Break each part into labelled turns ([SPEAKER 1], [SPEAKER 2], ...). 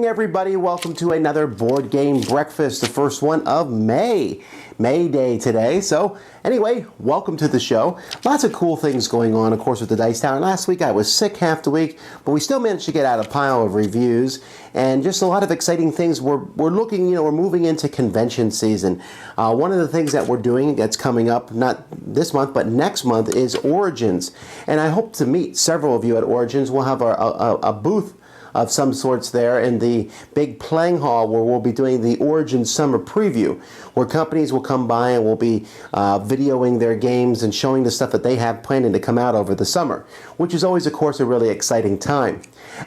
[SPEAKER 1] everybody. Welcome to another board game breakfast, the first one of May Day today. So anyway, welcome to the show. Lots of cool things going on, of course, with the Dice Tower. Last week I was sick half the week, but we still managed to get out a pile of reviews and just a lot of exciting things. We're looking, we're moving into convention season. One of the things that we're doing that's coming up, not this month, but next month, is Origins. And I hope to meet several of you at Origins. We'll have a booth of some sorts there in the big playing hall where we'll be doing the Origins Summer Preview, where companies will come by and will be videoing their games and showing the stuff that they have planning to come out over the summer, which is always, of course, a really exciting time.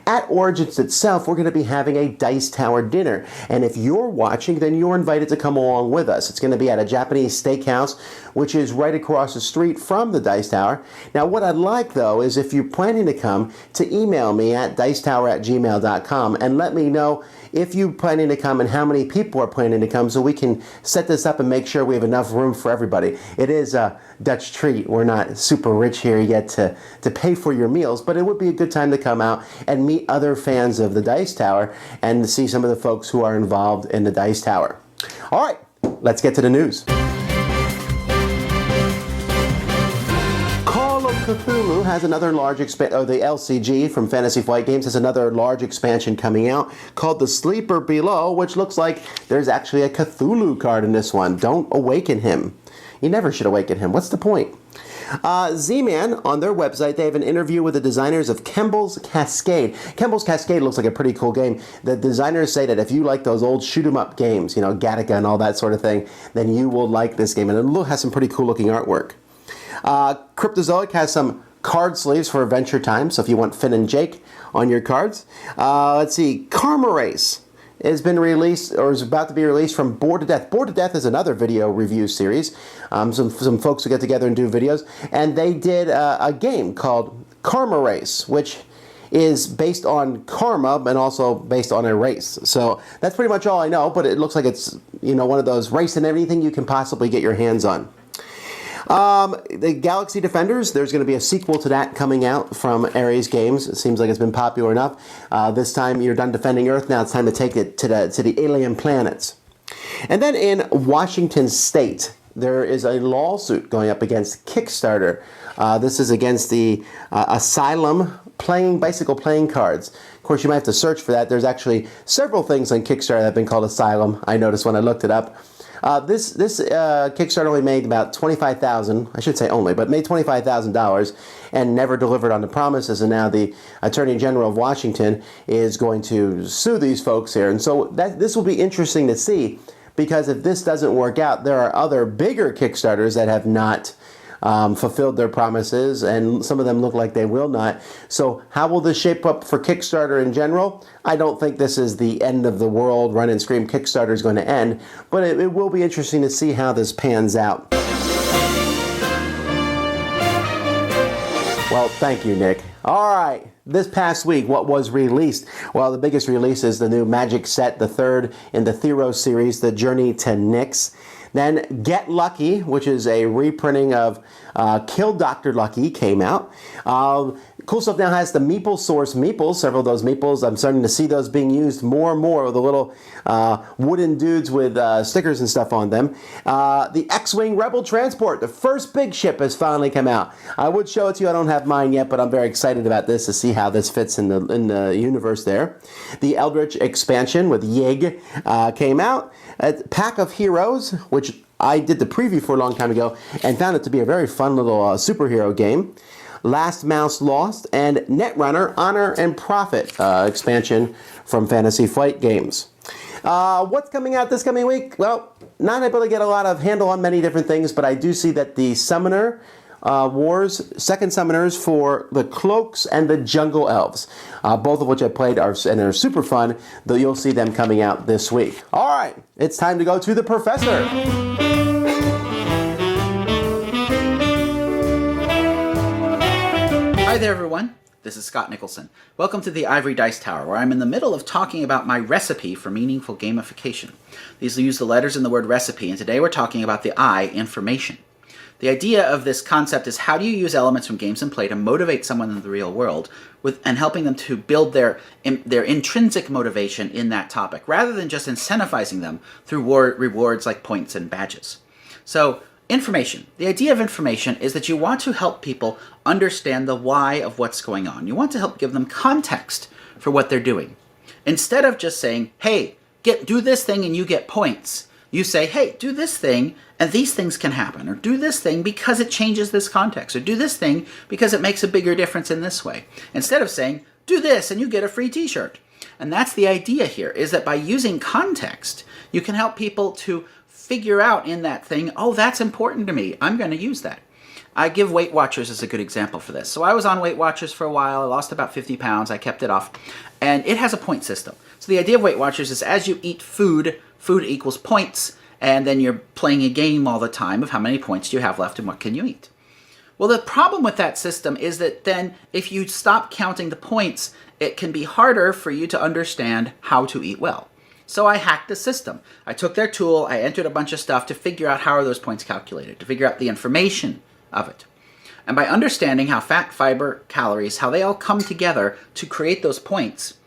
[SPEAKER 1] At Origins itself, we're going to be having a Dice Tower dinner, and if you're watching, then you're invited to come along with us. It's going to be at a Japanese steakhouse, which is right across the street from the Dice Tower. Now, what I'd like, though, is if you're planning to come, to email me at dicetower@gmail.com and let me know if you're planning to come and how many people are planning to come so we can set this up and make sure we have enough room for everybody. It is a Dutch treat. We're not super rich here yet to pay for your meals, but it would be a good time to come out and meet other fans of the Dice Tower and see some of the folks who are involved in the Dice Tower. All right, let's get to the news. Cthulhu has another large expansion, the LCG from Fantasy Flight Games has another large expansion coming out called The Sleeper Below, which looks like there's actually a Cthulhu card in this one. Don't awaken him. You never should awaken him. What's the point? Z-Man, on their website, they have an interview with the designers of Kemble's Cascade. Kemble's Cascade looks like a pretty cool game. The designers say that if you like those old shoot-'em-up games, Gattaca and all that sort of thing, then you will like this game. And it has some pretty cool-looking artwork. Cryptozoic has some card sleeves for Adventure Time, so if you want Finn and Jake on your cards. Let's see, Karma Race has been released, or is about to be released, from Bored to Death. Bored to Death is another video review series. Some folks who get together and do videos, and they did a game called Karma Race, which is based on karma and also based on a race. So that's pretty much all I know, but it looks like it's one of those race and everything you can possibly get your hands on. The Galaxy Defenders, there's going to be a sequel to that coming out from Ares Games. It seems like it's been popular enough. This time you're done defending Earth, now it's time to take it to the alien planets. And then in Washington State, there is a lawsuit going up against Kickstarter. This is against the Asylum bicycle playing cards. Of course, you might have to search for that. There's actually several things on Kickstarter that have been called Asylum. I noticed when I looked it up. This Kickstarter only made about $25,000, I should say only, but made $25,000 and never delivered on the promises, and now the Attorney General of Washington is going to sue these folks here. And so this will be interesting to see, because if this doesn't work out, there are other bigger Kickstarters that have not fulfilled their promises, and some of them look like they will not. So how will this shape up for Kickstarter in general? I don't think this is the end of the world. Run and Scream Kickstarter is going to end, but it will be interesting to see how this pans out. Well, thank you, Nick. All right, this past week, what was released? Well, the biggest release is the new Magic set, the third in the Theros series, The Journey to Nyx. Then Get Lucky, which is a reprinting of Kill Dr. Lucky, came out. Cool Stuff now has the Meeple Source Meeples. Several of those Meeples, I'm starting to see those being used more and more with the little wooden dudes with stickers and stuff on them. The X-Wing Rebel Transport, the first big ship, has finally come out. I would show it to you. I don't have mine yet, but I'm very excited about this to see how this fits in the universe there. The Eldritch expansion with Yig came out. Pack of Heroes, which I did the preview for a long time ago and found it to be a very fun little superhero game. Last Mouse Lost, and Netrunner Honor and Profit expansion from Fantasy Flight Games. What's coming out this coming week? Well, not able to get a lot of handle on many different things, but I do see that the Summoner Wars, second summoners for the Cloaks and the Jungle Elves, both of which I played and are super fun, though you'll see them coming out this week. All right, it's time to go to the Professor.
[SPEAKER 2] Hi there, everyone. This is Scott Nicholson. Welcome to the Ivory Dice Tower, where I'm in the middle of talking about my recipe for meaningful gamification. These use the letters in the word recipe, and today we're talking about the I, information. The idea of this concept is how do you use elements from games and play to motivate someone in the real world and helping them to build their intrinsic motivation in that topic, rather than just incentivizing them through rewards like points and badges. So information. The idea of information is that you want to help people understand the why of what's going on. You want to help give them context for what they're doing. Instead of just saying, hey, do this thing and you get points, you say, hey, do this thing and these things can happen, or do this thing because it changes this context, or do this thing because it makes a bigger difference in this way. Instead of saying, do this and you get a free t-shirt. And that's the idea here, is that by using context, you can help people to figure out in that thing, oh, that's important to me, I'm going to use that. I give Weight Watchers as a good example for this. So I was on Weight Watchers for a while, I lost about 50 pounds, I kept it off, and it has a point system. So the idea of Weight Watchers is as you eat food, food equals points, and then you're playing a game all the time of how many points do you have left and what can you eat. Well, the problem with that system is that then if you stop counting the points, it can be harder for you to understand how to eat well. So I hacked the system. I took their tool, I entered a bunch of stuff to figure out how are those points calculated, to figure out the information of it. And by understanding how fat, fiber, calories, how they all come together to create those points,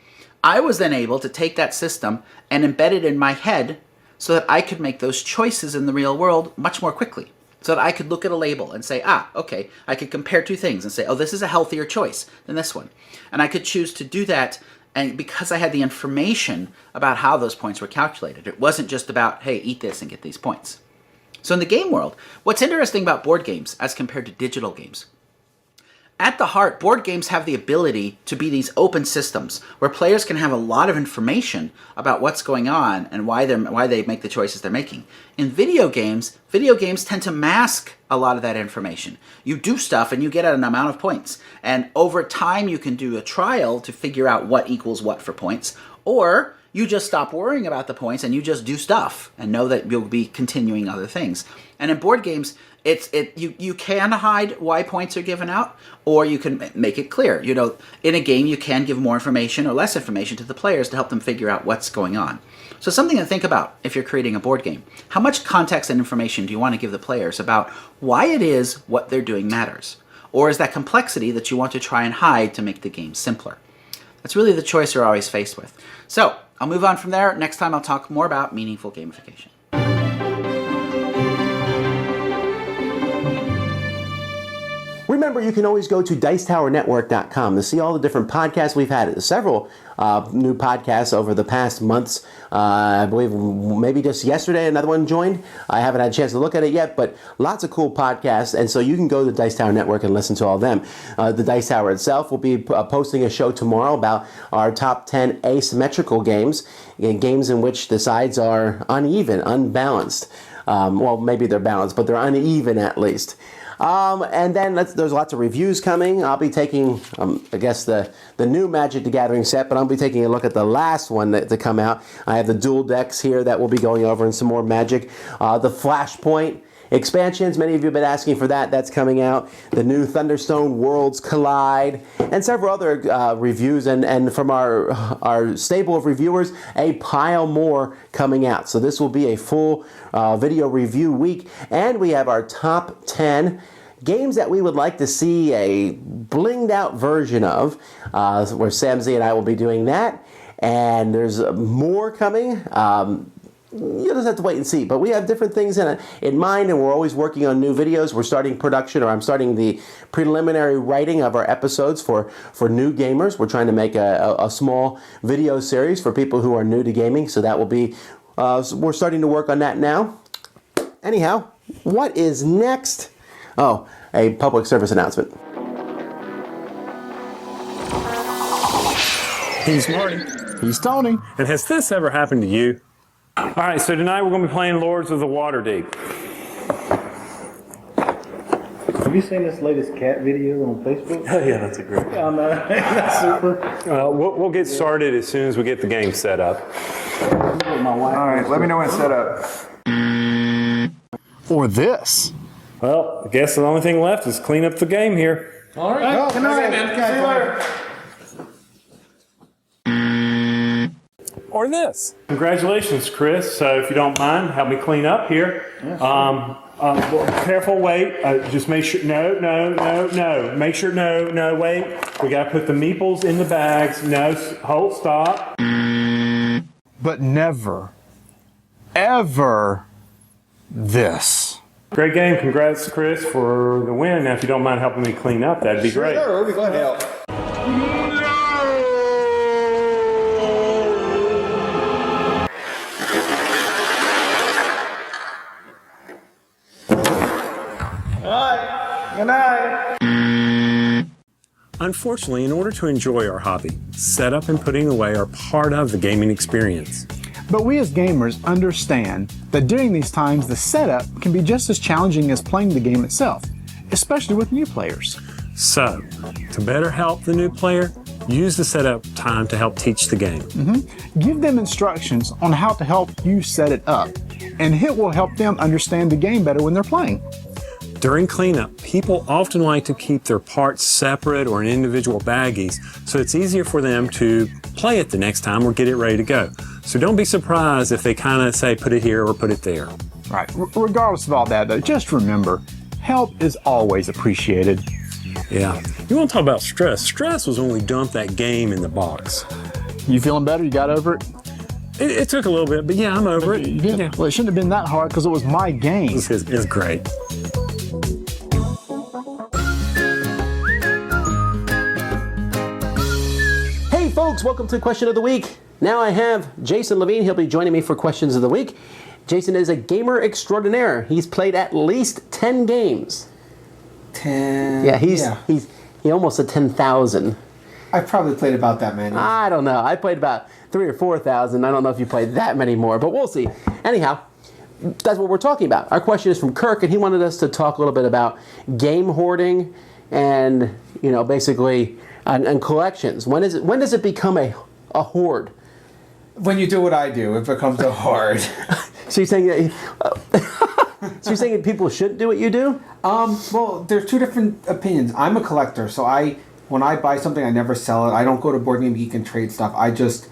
[SPEAKER 2] I was then able to take that system and embed it in my head so that I could make those choices in the real world much more quickly. So that I could look at a label and say, okay, I could compare two things and say, oh, this is a healthier choice than this one. And I could choose to do that, and because I had the information about how those points were calculated. It wasn't just about, hey, eat this and get these points. So in the game world, what's interesting about board games as compared to digital games, at the heart, board games have the ability to be these open systems where players can have a lot of information about what's going on and why they make the choices they're making. In video games tend to mask a lot of that information. You do stuff and you get an amount of points. And over time, you can do a trial to figure out what equals what for points. Or you just stop worrying about the points and you just do stuff and know that you'll be continuing other things. And in board games, you can hide why points are given out, or you can make it clear. You know, in a game, you can give more information or less information to the players to help them figure out what's going on. So something to think about if you're creating a board game. How much context and information do you want to give the players about why it is what they're doing matters? Or is that complexity that you want to try and hide to make the game simpler? That's really the choice you're always faced with. So I'll move on from there. Next time I'll talk more about meaningful gamification.
[SPEAKER 1] Remember, you can always go to DicetowerNetwork.com to see all the different podcasts we've had. Several new podcasts over the past months. I believe maybe just yesterday another one joined. I haven't had a chance to look at it yet, but lots of cool podcasts. And so you can go to the Dice Tower Network and listen to all of them. The Dice Tower itself will be posting a show tomorrow about our top 10 asymmetrical games, games in which the sides are uneven, unbalanced. Well, maybe they're balanced, but they're uneven at least. And then there's lots of reviews coming. I'll be taking, I guess, the new Magic the Gathering set, but I'll be taking a look at the last one to come out. I have the dual decks here that we'll be going over and some more Magic. The Flashpoint expansions, many of you have been asking for that. That's coming out. The new Thunderstone Worlds Collide, and several other reviews. And from our stable of reviewers, a pile more coming out. So this will be a full video review week. And we have our top 10 games that we would like to see a blinged out version of, where Samzy and I will be doing that. And there's more coming. You'll just have to wait and see. But we have different things in mind, and we're always working on new videos. We're starting production, or I'm starting the preliminary writing of our episodes for new gamers. We're trying to make a small video series for people who are new to gaming. So that will be, we're starting to work on that now. Anyhow, what is next? Oh, a public service announcement.
[SPEAKER 3] He's Marty.
[SPEAKER 4] He's Tony.
[SPEAKER 3] And has this ever happened to you? All right, so tonight we're going to be playing Lords of the Waterdeep.
[SPEAKER 4] Have you seen this latest cat video on Facebook?
[SPEAKER 3] Oh, yeah, that's a great one.
[SPEAKER 4] Oh, no. That's super.
[SPEAKER 3] We'll get started as soon as we get the game set up.
[SPEAKER 4] My wife.
[SPEAKER 5] All right, let me know when it's set up.
[SPEAKER 4] Or this.
[SPEAKER 3] Well, I guess the only thing left is clean up the game here.
[SPEAKER 4] All right. Good night, man. See you later.
[SPEAKER 3] Or this. Congratulations, Chris. So if you don't mind, help me clean up here.
[SPEAKER 4] Yeah, sure.
[SPEAKER 3] Careful, wait. Just make sure. No. Make sure, no, wait. We got to put the meeples in the bags. No, hold, stop.
[SPEAKER 5] But never, ever this.
[SPEAKER 3] Great game. Congrats, Chris, for the win. Now, if you don't mind helping me clean up, that'd be great.
[SPEAKER 6] Sure, we'll be glad to help. Good night.
[SPEAKER 3] Unfortunately, in order to enjoy our hobby, setup and putting away are part of the gaming experience.
[SPEAKER 5] But we as gamers understand that during these times, the setup can be just as challenging as playing the game itself, especially with new players.
[SPEAKER 3] So, to better help the new player, use the setup time to help teach the game.
[SPEAKER 5] Give them instructions on how to help you set it up, and it will help them understand the game better when they're playing.
[SPEAKER 3] During cleanup, people often like to keep their parts separate or in individual baggies, so it's easier for them to play it the next time or get it ready to go. So don't be surprised if they kind of say put it here or put it there.
[SPEAKER 5] Right. Regardless of all that, though, just remember, help is always appreciated.
[SPEAKER 3] Yeah. You want to talk about stress? Stress was when we dumped that game in the box.
[SPEAKER 5] You feeling better? You got over it?
[SPEAKER 3] It took a little bit, but yeah, I'm over it.
[SPEAKER 5] You did?
[SPEAKER 3] Yeah.
[SPEAKER 5] Well, it shouldn't have been that hard because it was my game.
[SPEAKER 3] It's great.
[SPEAKER 1] Hey folks, welcome to Question of the Week. Now I have Jason Levine. He'll be joining me for Questions of the Week. Jason is a gamer extraordinaire. He's played at least 10 games.
[SPEAKER 6] 10.
[SPEAKER 1] Yeah, he almost said 10,000.
[SPEAKER 6] I've probably played about that many.
[SPEAKER 1] I don't know. I played about 3,000 or 4,000. I don't know if you played that many more, but we'll see. Anyhow, that's what we're talking about. Our question is from Kirk, and he wanted us to talk a little bit about game hoarding and, basically, and collections. When does it become a hoard?
[SPEAKER 6] When you do what I do, it becomes a hoard.
[SPEAKER 1] So you're saying that people shouldn't do what you do?
[SPEAKER 6] Well, there's two different opinions. I'm a collector, so when I buy something, I never sell it. I don't go to Board Game Geek and trade stuff. I just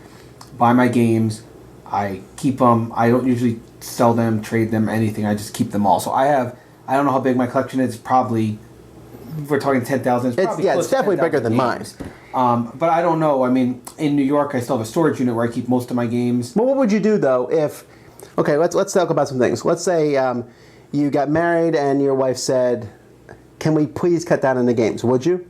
[SPEAKER 6] buy my games. I keep them. I don't usually sell them, trade them, anything. I just keep them all. So I don't know how big my collection is. Probably, we're talking 10,000.
[SPEAKER 1] It's definitely bigger than mine.
[SPEAKER 6] But I don't know. I mean, in New York, I still have a storage unit where I keep most of my games.
[SPEAKER 1] Well, what would you do though if? Okay, let's talk about some things. Let's say you got married and your wife said, "Can we please cut down on the games?" Would you?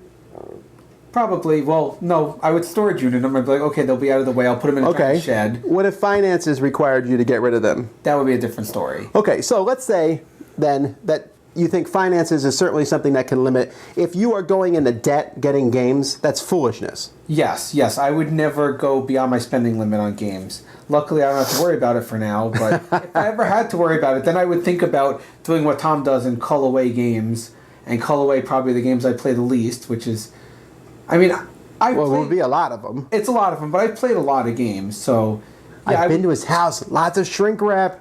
[SPEAKER 6] Probably. Well, no. I would storage unit them. I'd be like, okay, they'll be out of the way. I'll put them in a giant shed.
[SPEAKER 1] What if finances required you to get rid of them?
[SPEAKER 6] That would be a different story.
[SPEAKER 1] Okay, so let's say then that you think finances is certainly something that can limit. If you are going into debt getting games, that's foolishness.
[SPEAKER 6] Yes. I would never go beyond my spending limit on games. Luckily, I don't have to worry about it for now, but if I ever had to worry about it, then I would think about doing what Tom does and cull away games, and cull away probably the games I play the least, which is, it
[SPEAKER 1] would be a lot of them.
[SPEAKER 6] It's a lot of them, but I've played a lot of games, so... Yeah,
[SPEAKER 1] I've been to his house, lots of shrink wrap.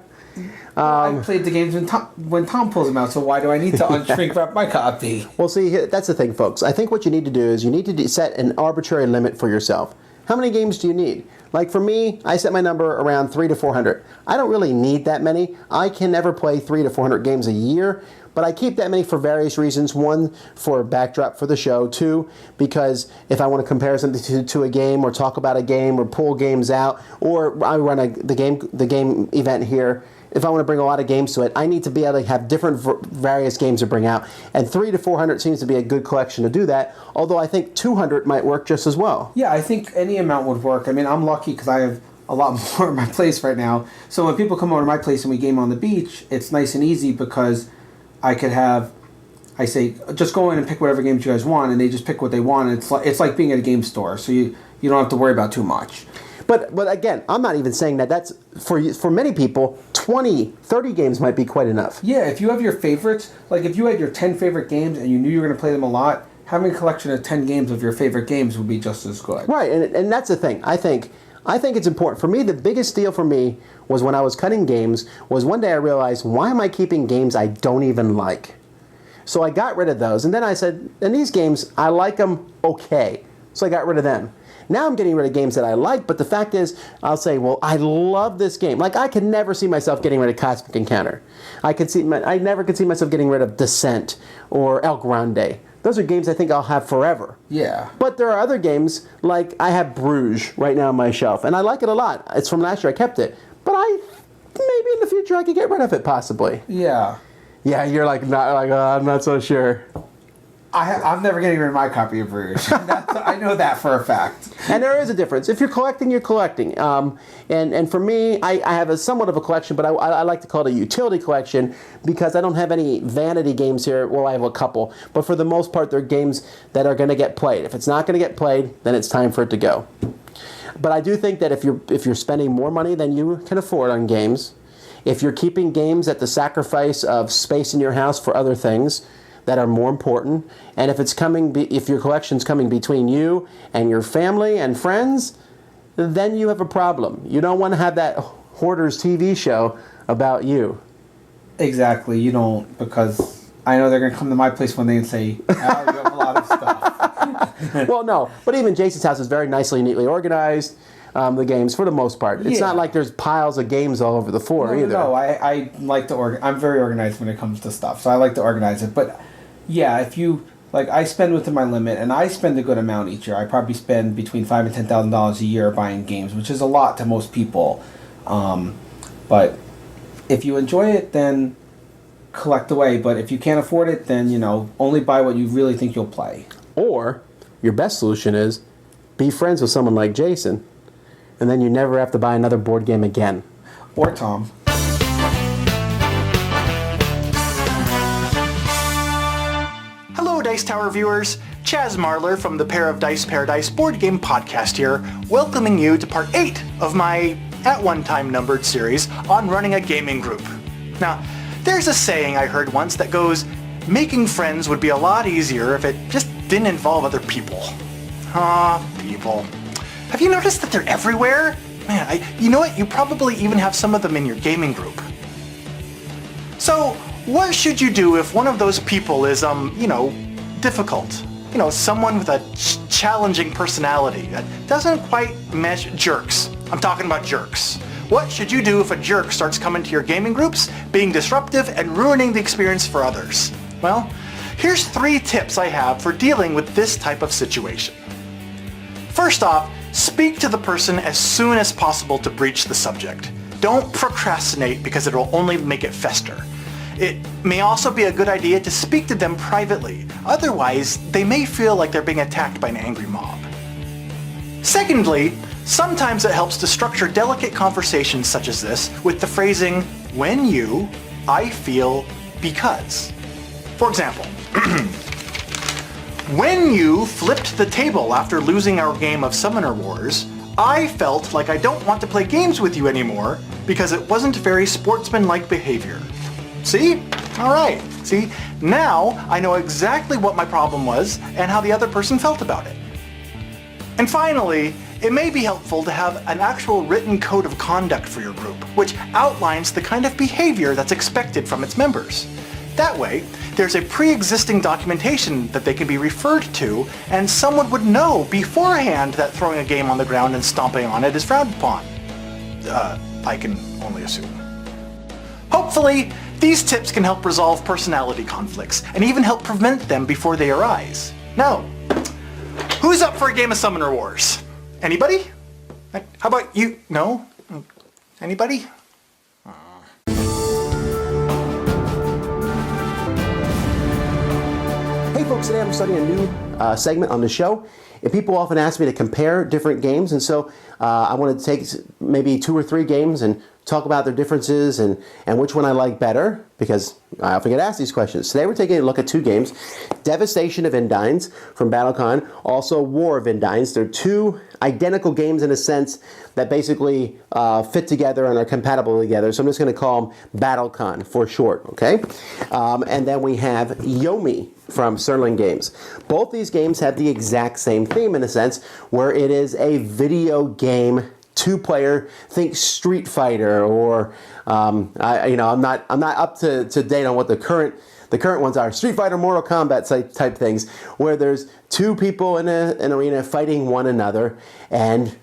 [SPEAKER 6] I played the games when Tom pulls them out, so why do I need to unshrink wrap my copy?
[SPEAKER 1] Well, see, that's the thing, folks. I think what you need to do is you need to set an arbitrary limit for yourself. How many games do you need? Like for me, I set my number around 300 to 400. I don't really need that many. I can never play 300 to 400 games a year, but I keep that many for various reasons. One, for a backdrop for the show. Two, because if I want to compare something to a game or talk about a game or pull games out, or I run the game event here. If I want to bring a lot of games to it, I need to be able to have different various games to bring out. And 300 to 400 seems to be a good collection to do that, although I think 200 might work just as well.
[SPEAKER 6] Yeah, I think any amount would work. I mean, I'm lucky because I have a lot more at my place right now. So when people come over to my place and we game on the beach, it's nice and easy because I say, just go in and pick whatever games you guys want, and they just pick what they want. And it's like being at a game store, so you don't have to worry about too much.
[SPEAKER 1] But again, I'm not even saying that that's, for many people, 20, 30 games might be quite enough.
[SPEAKER 6] Yeah, if you have your favorites, like if you had your 10 favorite games and you knew you were going to play them a lot, having a collection of 10 games of your favorite games would be just as good.
[SPEAKER 1] Right, and that's the thing. I think it's important. For me, the biggest deal for me was when I was cutting games, was one day I realized, why am I keeping games I don't even like? So I got rid of those, and then I said, and these games, I like them okay. So I got rid of them. Now I'm getting rid of games that I like, but the fact is, I'll say, well, I love this game. Like, I could never see myself getting rid of Cosmic Encounter. I never could see myself getting rid of Descent or El Grande. Those are games I think I'll have forever.
[SPEAKER 6] Yeah.
[SPEAKER 1] But there are other games, like I have Bruges right now on my shelf, and I like it a lot. It's from last year, I kept it. But maybe in the future I could get rid of it, possibly.
[SPEAKER 6] Yeah.
[SPEAKER 1] Yeah, you're like, I'm not so sure.
[SPEAKER 6] I'm never getting rid of my copy of Bruges. I know that for a fact.
[SPEAKER 1] And there is a difference. If you're collecting, you're collecting. And for me, I have somewhat of a collection, but I like to call it a utility collection because I don't have any vanity games here. Well, I have a couple. But for the most part, they're games that are going to get played. If it's not going to get played, then it's time for it to go. But I do think that if you're spending more money than you can afford on games, if you're keeping games at the sacrifice of space in your house for other things that are more important, and if your collection's coming between you and your family and friends, then you have a problem. You don't want to have that Hoarders TV show about you.
[SPEAKER 6] Exactly, you don't, because I know they're going to come to my place one day and say, oh, you have a lot of stuff.
[SPEAKER 1] Well, no, but even Jason's house is very nicely, neatly organized. The games, for the most part. It's not like there's piles of games all over the floor either.
[SPEAKER 6] No, I like to I'm very organized when it comes to stuff, so I like to organize it. But yeah, if you I spend within my limit, and I spend a good amount each year. I probably spend between $5,000 and $10,000 a year buying games, which is a lot to most people. But if you enjoy it, then collect away. But if you can't afford it, then only buy what you really think you'll play.
[SPEAKER 1] Or your best solution is be friends with someone like Jason, and then you never have to buy another board game again.
[SPEAKER 6] Or Tom.
[SPEAKER 7] Hello, Dice Tower viewers. Chaz Marler from the Pair of Dice Paradise board game podcast here, welcoming you to part 8 of my at one time numbered series on running a gaming group. Now, there's a saying I heard once that goes, making friends would be a lot easier if it just didn't involve other people. People. Have you noticed that they're everywhere? Man, you know what? You probably even have some of them in your gaming group. So, what should you do if one of those people is, difficult? Someone with a challenging personality that doesn't quite mesh jerks. I'm talking about jerks. What should you do if a jerk starts coming to your gaming groups, being disruptive and ruining the experience for others? Well, here's 3 tips I have for dealing with this type of situation. First off, speak to the person as soon as possible to breach the subject. Don't procrastinate because it'll only make it fester. It may also be a good idea to speak to them privately. Otherwise, they may feel like they're being attacked by an angry mob. Secondly, sometimes it helps to structure delicate conversations such as this with the phrasing, when you, I feel, because. For example, when you flipped the table after losing our game of Summoner Wars, I felt like I don't want to play games with you anymore because it wasn't very sportsmanlike behavior. See? Alright. See? Now I know exactly what my problem was and how the other person felt about it. And finally, it may be helpful to have an actual written code of conduct for your group, which outlines the kind of behavior that's expected from its members. That way, there's a pre-existing documentation that they can be referred to, and someone would know beforehand that throwing a game on the ground and stomping on it is frowned upon. I can only assume. Hopefully, these tips can help resolve personality conflicts, and even help prevent them before they arise. Now, who's up for a game of Summoner Wars? Anybody? How about you? No? Anybody?
[SPEAKER 1] Hey folks, today I'm starting a new segment on the show. And people often ask me to compare different games, and so I want to take maybe 2 or 3 games and talk about their differences and which one I like better, because I often get asked these questions. Today we're taking a look at 2 games, Devastation of Endines from BattleCon, also War of Endines. They're 2 identical games in a sense that basically fit together and are compatible together, so I'm just going to call them BattleCon for short, okay? And then we have Yomi from Sterling Games. Both these games have the exact same theme in a sense, where it is a video game 2-player, think Street Fighter, or I'm not up to date on what the current ones are. Street Fighter, Mortal Kombat type things, where there's 2 people in an arena fighting one another, and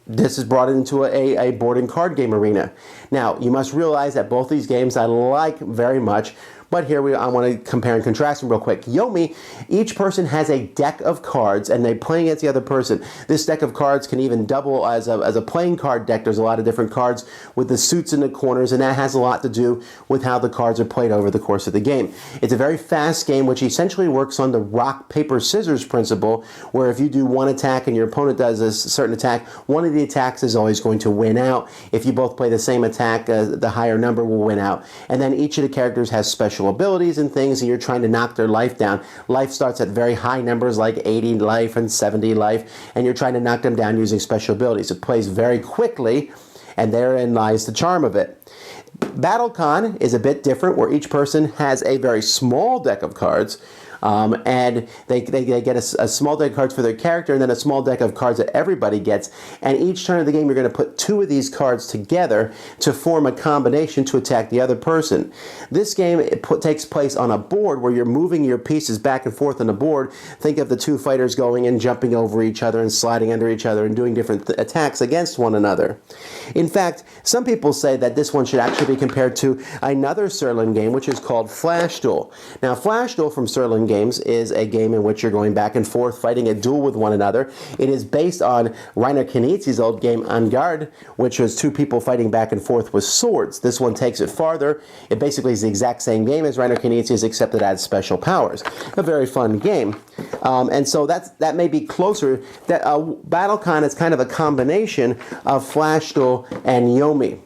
[SPEAKER 1] this is brought into a board and card game arena. Now, you must realize that both these games I like very much, but here I want to compare and contrast them real quick. Yomi, each person has a deck of cards, and they play against the other person. This deck of cards can even double as a playing card deck. There's a lot of different cards with the suits in the corners, and that has a lot to do with how the cards are played over the course of the game. It's a very fast game, which essentially works on the rock, paper, scissors principle, where if you do one attack and your opponent does a certain attack, one of the attacks is always going to win out. If you both play the same attack, the higher number will win out. And then each of the characters has special abilities and things, and you're trying to knock their life down. Life starts at very high numbers like 80 life and 70 life, and you're trying to knock them down using special abilities. It plays very quickly, and therein lies the charm of it. BattleCon is a bit different, where each person has a very small deck of cards, and they get a small deck of cards for their character, and then a small deck of cards that everybody gets, and each turn of the game you're going to put 2 of these cards together to form a combination to attack the other person. This game takes place on a board where you're moving your pieces back and forth on the board. Think of the 2 fighters going and jumping over each other and sliding under each other and doing different attacks against one another. In fact, some people say that this one should actually be compared to another Serlin game, which is called Flash Duel. Now, Flash Duel from Serlin Games is a game in which you're going back and forth fighting a duel with one another. It is based on Reiner Knizi's old game En Garde, which was 2 people fighting back and forth with swords. This one takes it farther. It basically is the exact same game as Reiner Knizi's, except it adds special powers. A very fun game. And so that may be closer. That BattleCon is kind of a combination of Flash Duel and Yomi.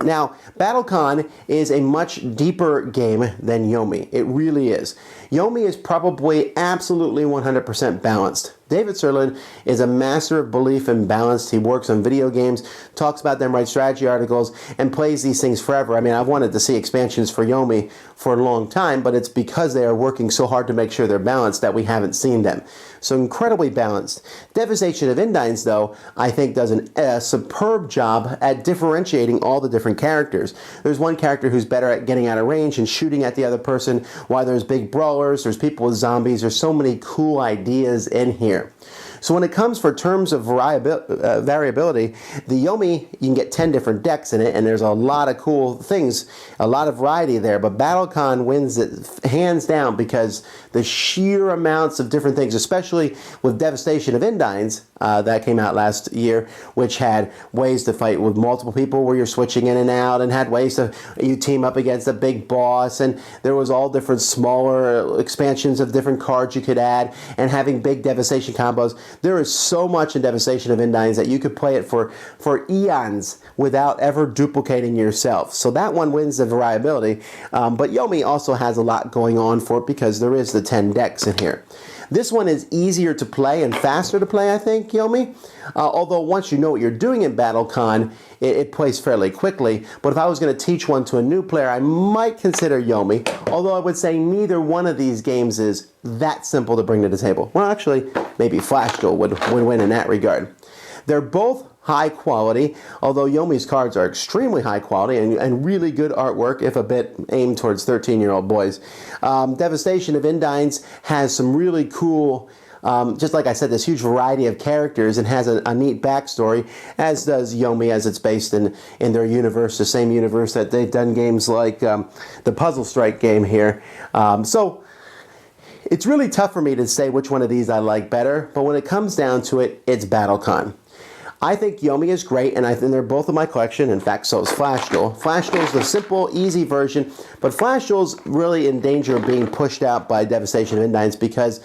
[SPEAKER 1] Now, BattleCon is a much deeper game than Yomi. It really is. Yomi is probably absolutely 100% balanced. David Serlin is a master of belief and balance. He works on video games, talks about them, writes strategy articles, and plays these things forever. I mean, I've wanted to see expansions for Yomi for a long time, but it's because they are working so hard to make sure they're balanced that we haven't seen them. So incredibly balanced. Devastation of Endines, though, I think does a superb job at differentiating all the different characters. There's one character who's better at getting out of range and shooting at the other person, while there's big brawlers, there's people with zombies, there's so many cool ideas in here. So when it comes for terms of variability, the Yomi, you can get 10 different decks in it, and there's a lot of cool things, a lot of variety there, but BattleCon wins it hands down because the sheer amounts of different things, especially with Devastation of Endines, that came out last year, which had ways to fight with multiple people where you're switching in and out, and had ways to you team up against a big boss, and there was all different smaller expansions of different cards you could add, and having big devastation combos. There is so much in Devastation of Endines that you could play it for eons without ever duplicating yourself. So that one wins the variability, but Yomi also has a lot going on for it because there is the 10 decks in here. This one is easier to play and faster to play, I think, Yomi. Although once you know what you're doing in BattleCon, it plays fairly quickly. But if I was going to teach one to a new player, I might consider Yomi. Although I would say neither one of these games is that simple to bring to the table. Well, actually, maybe Flash Duel would win in that regard. They're both high quality, although Yomi's cards are extremely high quality and really good artwork, if a bit aimed towards 13-year-old boys. Devastation of Endines has some really cool, just like I said, this huge variety of characters, and has a neat backstory, as does Yomi, as it's based in their universe, the same universe that they've done games like the Puzzle Strike game here. So it's really tough for me to say which one of these I like better, but when it comes down to it, it's BattleCon. I think Yomi is great, and I think they're both in my collection. In fact, so is Flash Duel. Flash Duel is the simple, easy version, but Flash Duel is really in danger of being pushed out by Devastation of Endines, because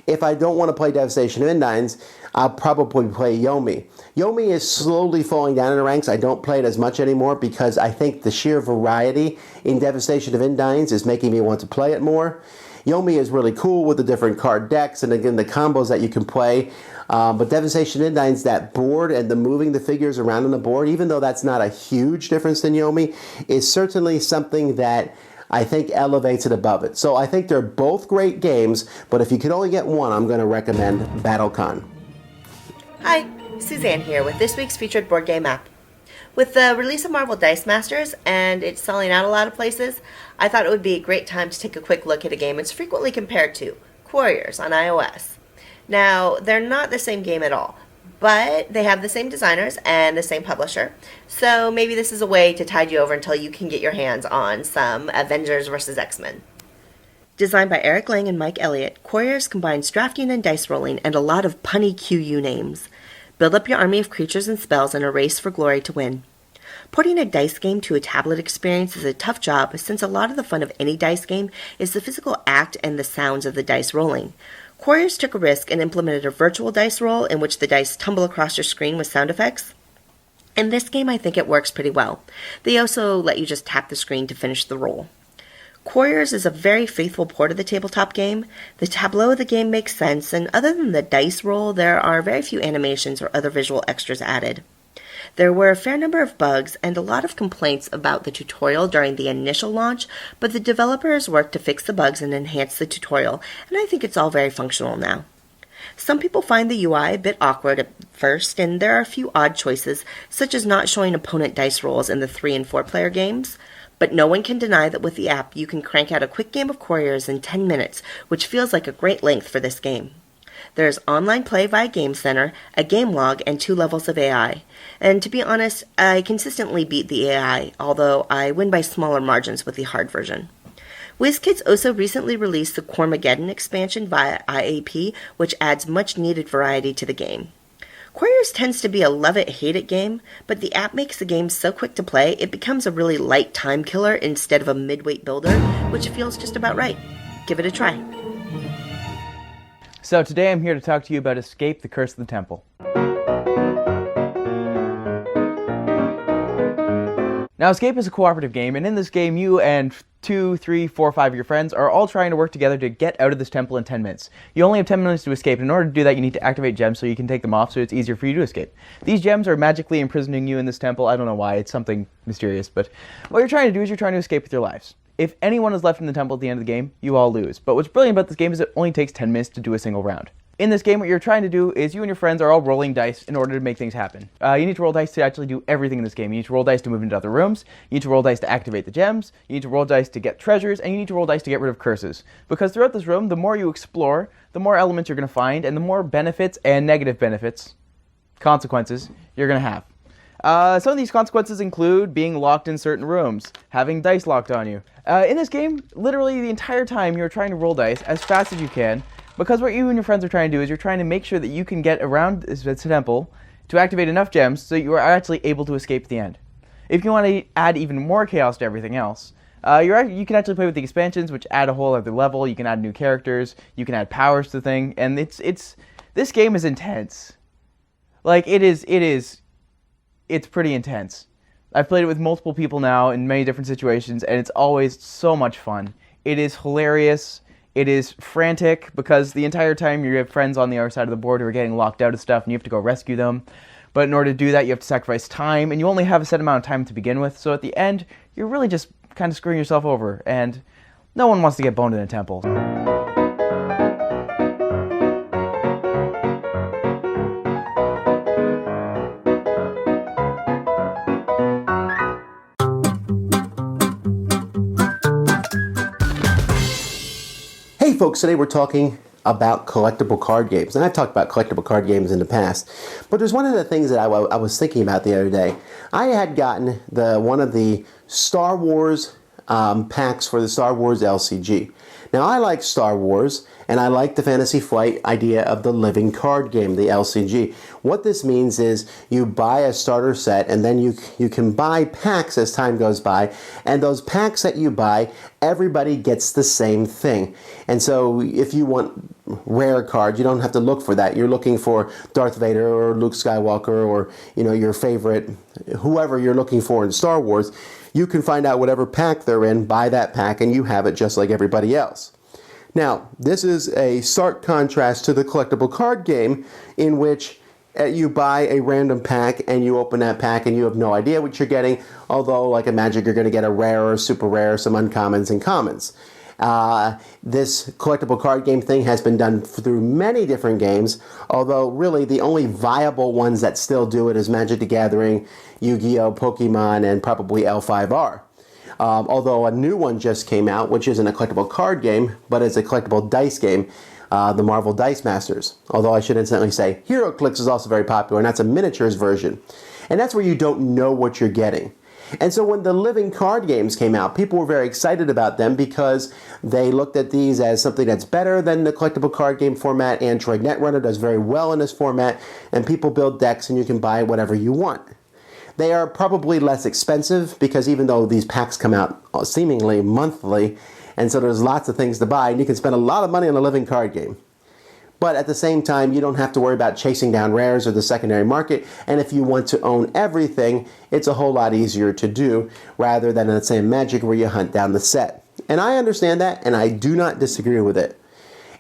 [SPEAKER 1] if I don't want to play Devastation of Endines, I'll probably play Yomi. Yomi is slowly falling down in the ranks. I don't play it as much anymore because I think the sheer variety in Devastation of Endines is making me want to play it more. Yomi is really cool with the different card decks and again the combos that you can play. But Devastation Endines, that board and the moving the figures around on the board, even though that's not a huge difference in Yomi, is certainly something that I think elevates it above it. So I think they're both great games, but if you could only get one, I'm going to recommend BattleCon.
[SPEAKER 8] Hi, Suzanne here with this week's featured board game app. With the release of Marvel Dice Masters and it's selling out a lot of places, I thought it would be a great time to take a quick look at a game it's frequently compared to, Quarriors on iOS. Now, they're not the same game at all, but they have the same designers and the same publisher, so maybe this is a way to tide you over until you can get your hands on some Avengers vs. X-Men. Designed by Eric Lang and Mike Elliott, Quarriors combines drafting and dice rolling and a lot of punny QU names. Build up your army of creatures and spells in a race for glory to win. Porting a dice game to a tablet experience is a tough job since a lot of the fun of any dice game is the physical act and the sounds of the dice rolling. Quarriors took a risk and implemented a virtual dice roll in which the dice tumble across your screen with sound effects. In this game, I think it works pretty well. They also let you just tap the screen to finish the roll. Quarriors is a very faithful port of the tabletop game. The tableau of the game makes sense, and other than the dice roll, there are very few animations or other visual extras added. There were a fair number of bugs and a lot of complaints about the tutorial during the initial launch, but the developers worked to fix the bugs and enhance the tutorial, and I think it's all very functional now. Some people find the UI a bit awkward at first, and there are a few odd choices, such as not showing opponent dice rolls in the 3 and 4 player games. But no one can deny that with the app, you can crank out a quick game of Quarriors in 10 minutes, which feels like a great length for this game. There is online play via Game Center, a game log, and 2 levels of AI. And to be honest, I consistently beat the AI, although I win by smaller margins with the hard version. WizKids also recently released the Quarmageddon expansion via IAP, which adds much needed variety to the game. Quarriors tends to be a love-it-hate-it game, but the app makes the game so quick to play, it becomes a really light time killer instead of a mid-weight builder, which feels just about right. Give it a try.
[SPEAKER 9] So today I'm here to talk to you about Escape: The Curse of the Temple. Now, Escape is a cooperative game, and in this game, you and 2, 3, 4, 5 of your friends are all trying to work together to get out of this temple in 10 minutes. You only have 10 minutes to escape, and in order to do that, you need to activate gems so you can take them off so it's easier for you to escape. These gems are magically imprisoning you in this temple. I don't know why, it's something mysterious, but what you're trying to do is you're trying to escape with your lives. If anyone is left in the temple at the end of the game, you all lose. But what's brilliant about this game is it only takes 10 minutes to do a single round. In this game, what you're trying to do is you and your friends are all rolling dice in order to make things happen. You need to roll dice to actually do everything in this game. You need to roll dice to move into other rooms, you need to roll dice to activate the gems, you need to roll dice to get treasures, and you need to roll dice to get rid of curses. Because throughout this room, the more you explore, the more elements you're going to find, and the more benefits and negative benefits, consequences, you're going to have. Some of these consequences include being locked in certain rooms, having dice locked on you. In this game, literally the entire time you're trying to roll dice as fast as you can, because what you and your friends are trying to do is you're trying to make sure that you can get around this temple to activate enough gems so you are actually able to escape at the end. If you want to add even more chaos to everything else, you can actually play with the expansions, which add a whole other level. You can add new characters, you can add powers to the thing, and this game is intense. Like, it's pretty intense. I've played it with multiple people now in many different situations, and it's always so much fun. It is hilarious. It is frantic, because the entire time you have friends on the other side of the board who are getting locked out of stuff, and you have to go rescue them. But in order to do that, you have to sacrifice time, and you only have a set amount of time to begin with, so at the end, you're really just kind of screwing yourself over, and no one wants to get boned in a temple.
[SPEAKER 1] Hey folks, today we're talking about collectible card games. And I've talked about collectible card games in the past, but there's one of the things that I was thinking about the other day. I had gotten one of the Star Wars packs for the Star Wars LCG. Now I like Star Wars, and I like the Fantasy Flight idea of the living card game, the LCG. What this means is you buy a starter set, and then you can buy packs as time goes by, and those packs that you buy, everybody gets the same thing. And so if you want rare cards, you don't have to look for that. You're looking for Darth Vader or Luke Skywalker or your favorite, whoever you're looking for in Star Wars. You can find out whatever pack they're in, buy that pack, and you have it just like everybody else. Now, this is a stark contrast to the collectible card game in which you buy a random pack and you open that pack and you have no idea what you're getting, although like a Magic you're going to get a rare or super rare, some uncommons and commons. This collectible card game thing has been done through many different games, although really the only viable ones that still do it is Magic the Gathering, Yu-Gi-Oh!, Pokemon, and probably L5R. Although a new one just came out, which isn't a collectible card game, but it's a collectible dice game, the Marvel Dice Masters. Although I should incidentally say, HeroClix is also very popular, and that's a miniatures version. And that's where you don't know what you're getting. And so when the living card games came out, people were very excited about them because they looked at these as something that's better than the collectible card game format. Android Netrunner does very well in this format, and people build decks and you can buy whatever you want. They are probably less expensive because even though these packs come out seemingly monthly, and so there's lots of things to buy, and you can spend a lot of money on a living card game. But at the same time, you don't have to worry about chasing down rares or the secondary market, and if you want to own everything, it's a whole lot easier to do rather than, let's say, Magic where you hunt down the set. And I understand that, and I do not disagree with it.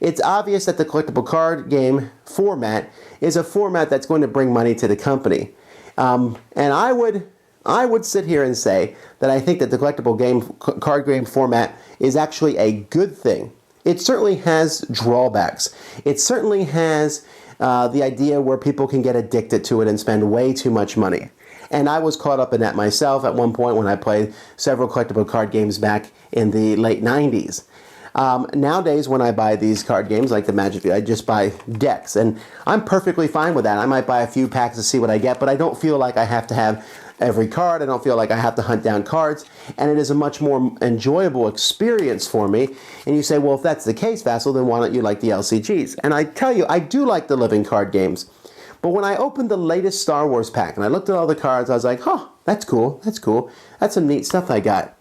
[SPEAKER 1] It's obvious that the collectible card game format is a format that's going to bring money to the company. And I would sit here and say that I think that the collectible card game format is actually a good thing. It certainly has drawbacks. It certainly has the idea where people can get addicted to it and spend way too much money. And I was caught up in that myself at one point when I played several collectible card games back in the late 90s. Nowadays, when I buy these card games like the Magic, I just buy decks, and I'm perfectly fine with that. I might buy a few packs to see what I get, but I don't feel like I have to have every card. I don't feel like I have to hunt down cards, and it is a much more enjoyable experience for me. And you say, well, if that's the case, Vasel, then why don't you like the LCGs? And I tell you, I do like the living card games. But when I opened the latest Star Wars pack and I looked at all the cards, I was like, huh, that's cool, that's cool. That's some neat stuff I got.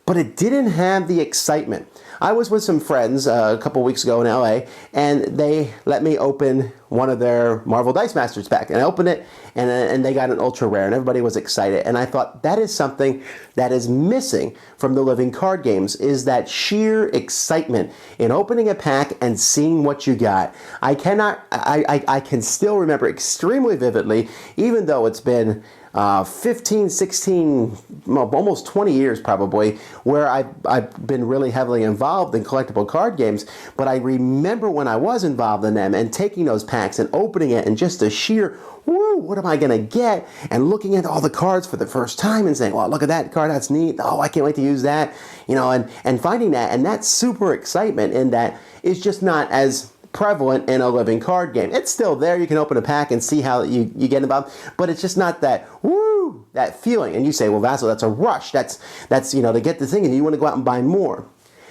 [SPEAKER 1] But it didn't have the excitement. I was with some friends a couple weeks ago in LA, and they let me open one of their Marvel Dice Masters pack. And I opened it, and they got an ultra rare, and everybody was excited. And I thought that is something that is missing from the living card games, is that sheer excitement in opening a pack and seeing what you got. I can still remember extremely vividly, even though it's been 15, 16, almost 20 years probably, where I've been really heavily involved in collectible card games, but I remember when I was involved in them and taking those packs and opening it and just the sheer, woo, what am I going to get? And looking at all the cards for the first time and saying, well, look at that card, that's neat. Oh, I can't wait to use that. You know, and finding that, and that super excitement in that is just not as prevalent in a living card game. It's still there. You can open a pack and see how you get involved, but it's just not that woo, that feeling. And you say, well, Vasel, that's a rush. That's you know, to get the thing, and you want to go out and buy more.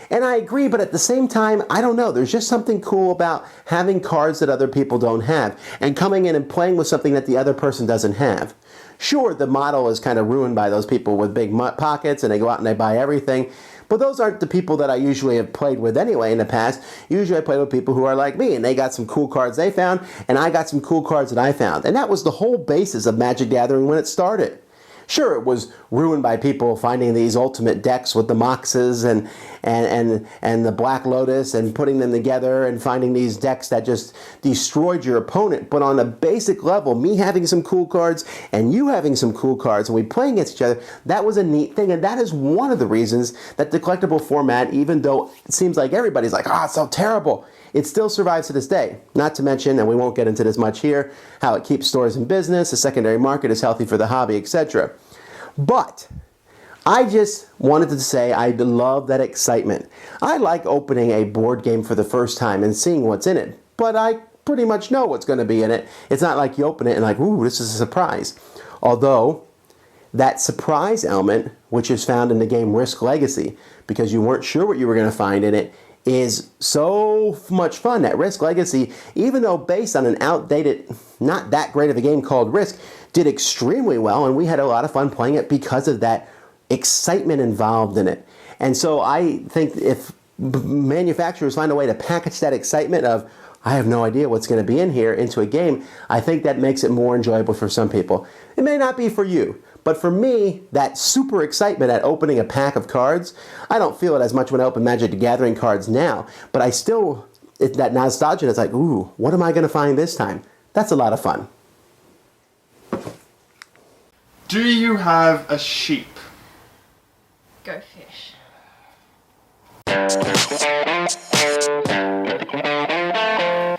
[SPEAKER 1] And I agree, but at the same time, I don't know. There's just something cool about having cards that other people don't have and coming in and playing with something that the other person doesn't have. Sure, the model is kind of ruined by those people with big pockets and they go out and they buy everything. But those aren't the people that I usually have played with anyway in the past. Usually I play with people who are like me, and they got some cool cards they found, and I got some cool cards that I found. And that was the whole basis of Magic Gathering when it started. Sure, it was ruined by people finding these ultimate decks with the Moxes and the Black Lotus and putting them together and finding these decks that just destroyed your opponent. But on a basic level, me having some cool cards and you having some cool cards and we playing against each other, that was a neat thing. And that is one of the reasons that the collectible format, even though it seems like everybody's like, oh, it's so terrible, it still survives to this day. Not to mention, and we won't get into this much here, how it keeps stores in business, the secondary market is healthy for the hobby, etc. But I just wanted to say I love that excitement. I like opening a board game for the first time and seeing what's in it, but I pretty much know what's going to be in it. It's not like you open it and like, ooh, this is a surprise. Although that surprise element, which is found in the game Risk Legacy, because you weren't sure what you were going to find in it, is so much fun. That Risk Legacy, even though based on an outdated, not that great of a game called Risk, did extremely well, and we had a lot of fun playing it because of that excitement involved in it. And so I think if manufacturers find a way to package that excitement of, I have no idea what's going to be in here, into a game, I think that makes it more enjoyable for some people. It may not be for you, but for me, that super excitement at opening a pack of cards, I don't feel it as much when I open Magic the Gathering cards now, but I still, that nostalgia is like, ooh, what am I going to find this time? That's a lot of fun.
[SPEAKER 10] Do you have a sheep?
[SPEAKER 11] Go fish.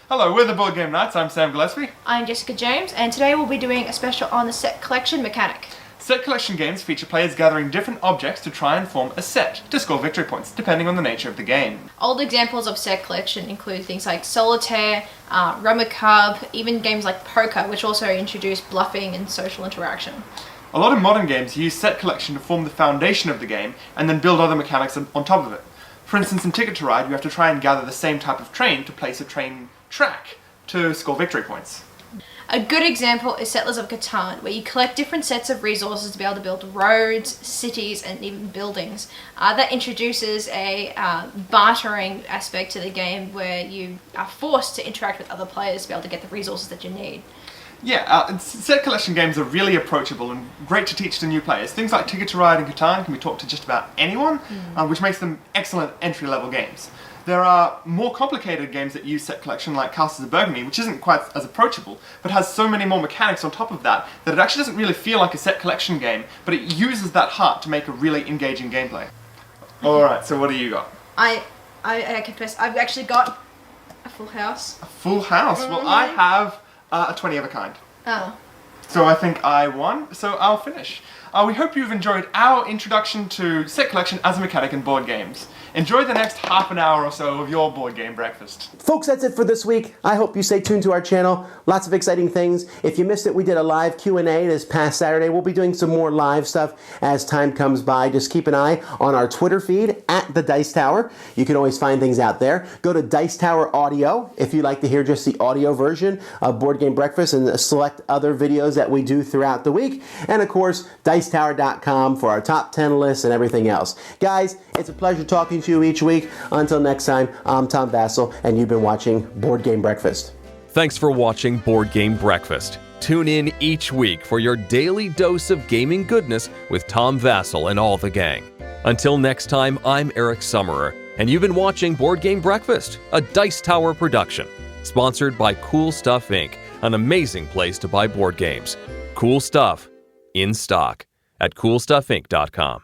[SPEAKER 10] Hello, we're the Board Game Knights. I'm Sam Gillespie.
[SPEAKER 11] I'm Jessica James, and today we'll be doing a special on the set collection mechanic.
[SPEAKER 10] Set collection games feature players gathering different objects to try and form a set to score victory points, depending on the nature of the game.
[SPEAKER 11] Old examples of set collection include things like Solitaire, Rummikub, even games like poker, which also introduce bluffing and social interaction.
[SPEAKER 10] A lot of modern games use set collection to form the foundation of the game and then build other mechanics on top of it. For instance, in Ticket to Ride, you have to try and gather the same type of train to place a train track to score victory points.
[SPEAKER 11] A good example is Settlers of Catan, where you collect different sets of resources to be able to build roads, cities, and even buildings. That introduces a bartering aspect to the game where you are forced to interact with other players to be able to get the resources that you need.
[SPEAKER 10] Yeah, set collection games are really approachable and great to teach to new players. Things like Ticket to Ride and Catan can be taught to just about anyone, which makes them excellent entry-level games. There are more complicated games that use set collection, like Castles of Burgundy, which isn't quite as approachable, but has so many more mechanics on top of that that it actually doesn't really feel like a set collection game, but it uses that heart to make a really engaging gameplay. Alright, so what do you got?
[SPEAKER 11] I confess, I've actually got a full house.
[SPEAKER 10] A full house? Well, I have a 20 of a kind.
[SPEAKER 11] Oh.
[SPEAKER 10] So I think I won, so I'll finish. We hope you've enjoyed our introduction to set collection as a mechanic in board games. Enjoy the next half an hour or so of your board game breakfast.
[SPEAKER 1] Folks, that's it for this week. I hope you stay tuned to our channel. Lots of exciting things. If you missed it, we did a live Q&A this past Saturday. We'll be doing some more live stuff as time comes by. Just keep an eye on our Twitter feed at The Dice Tower. You can always find things out there. Go to Dice Tower Audio if you'd like to hear just the audio version of Board Game Breakfast and select other videos that we do throughout the week. And of course, Dicetower.com for our top 10 lists and everything else. Guys, it's a pleasure talking to you each week. Until next time, I'm Tom Vasel, and you've been watching Board Game Breakfast.
[SPEAKER 12] Thanks for watching Board Game Breakfast. Tune in each week for your daily dose of gaming goodness with Tom Vasel and all the gang. Until next time, I'm Eric Summerer, and you've been watching Board Game Breakfast, a Dice Tower production, sponsored by Cool Stuff Inc., an amazing place to buy board games. Cool stuff in stock at coolstuffinc.com.